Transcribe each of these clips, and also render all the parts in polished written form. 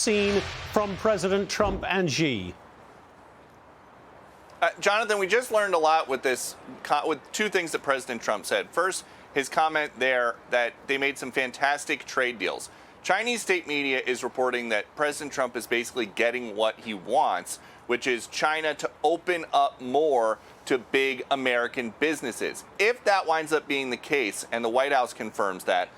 seen from President Trump and Xi? Jonathan, we just learned a lot with with two things that President Trump said. First, his comment there that they made some fantastic trade deals. Chinese state media is reporting that President Trump is basically getting what he wants, which is China to open up more to big American businesses. If that winds up being the case, and the White House confirms that,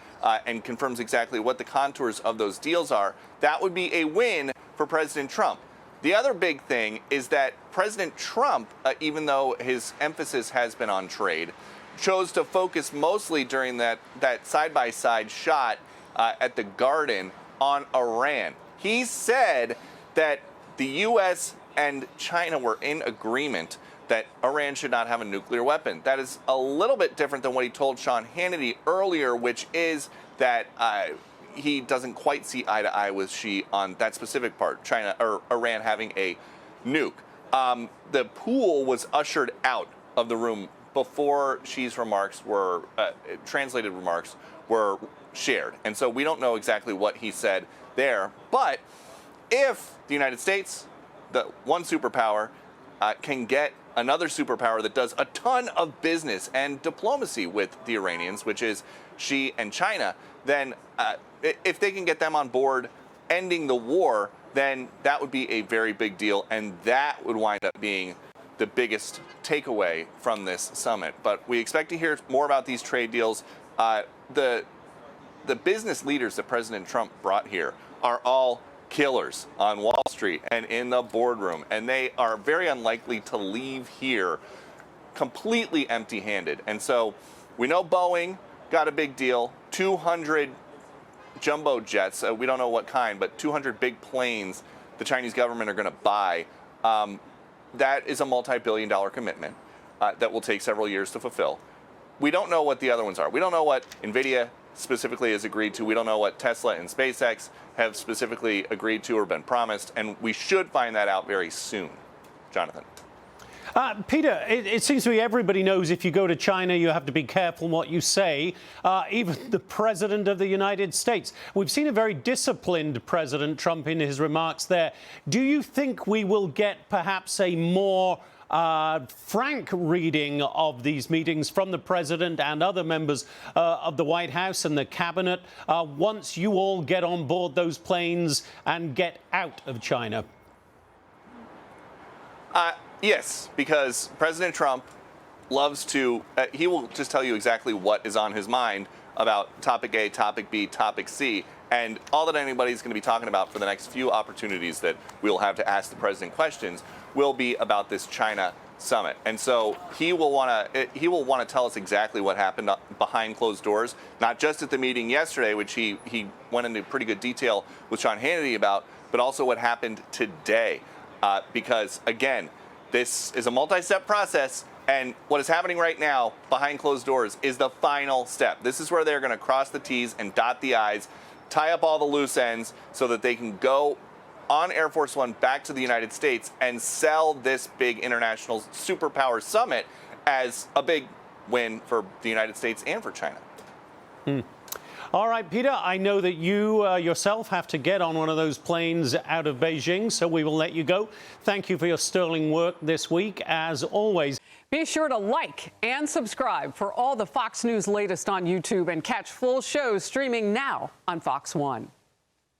and confirms exactly what the contours of those deals are, that would be a win for President Trump. The other big thing is that President Trump, even though his emphasis has been on trade, chose to focus mostly during that side-by-side shot at the Garden on Iran. He said that the U.S. and China were in agreement that Iran should not have a nuclear weapon. That is a little bit different than what he told Sean Hannity earlier, which is that he doesn't quite see eye to eye with Xi on that specific part, China or Iran having a nuke. The pool was ushered out of the room before Xi's remarks were, translated remarks were shared. And so we don't know exactly what he said there. But if the United States, the one superpower, can get another superpower that does a ton of business and diplomacy with the Iranians, which is Xi and China, then if they can get them on board ending the war, then that would be a very big deal, and that would wind up being the biggest takeaway from this summit. But we expect to hear more about these trade deals. The business leaders that President Trump brought here are all killers on Wall Street and in the boardroom, and they are very unlikely to leave here completely empty-handed. And so we know Boeing got a big deal, 200 jumbo jets, we don't know what kind, but 200 big planes the Chinese government are going to buy. That is a multi-billion-dollar commitment that will take several years to fulfill. We don't know what the other ones are. We don't know what NVIDIA specifically has agreed to. We don't know what Tesla and SpaceX have specifically agreed to or been promised, and we should find that out very soon. Jonathan. Peter, it seems to me everybody knows if you go to China, you have to be careful what you say, even the President of the United States. We've seen a very disciplined President Trump in his remarks there. Do you think we will get perhaps a more frank reading of these meetings from the President and other members of the White House and the Cabinet once you all get on board those planes and get out of China? Yes, because President Trump loves to, he will just tell you exactly what is on his mind about topic A, topic B, topic C, and all that anybody's going to be talking about for the next few opportunities that we'll have to ask the president questions will be about this China summit. And so he will want to tell us exactly what happened behind closed doors, not just at the meeting yesterday, which he went into pretty good detail with Sean Hannity about, but also what happened today. Because, again, this is a multi-step process, and what is happening right now behind closed doors is the final step. This is where they're going to cross the T's and dot the I's, tie up all the loose ends so that they can go on Air Force One back to the United States and sell this big international superpower summit as a big win for the United States and for China. All right, Peter, I know that you yourself have to get on one of those planes out of Beijing, so we will let you go. Thank you for your sterling work this week, as always. Be sure to like and subscribe for all the Fox News latest on YouTube and catch full shows streaming now on Fox One.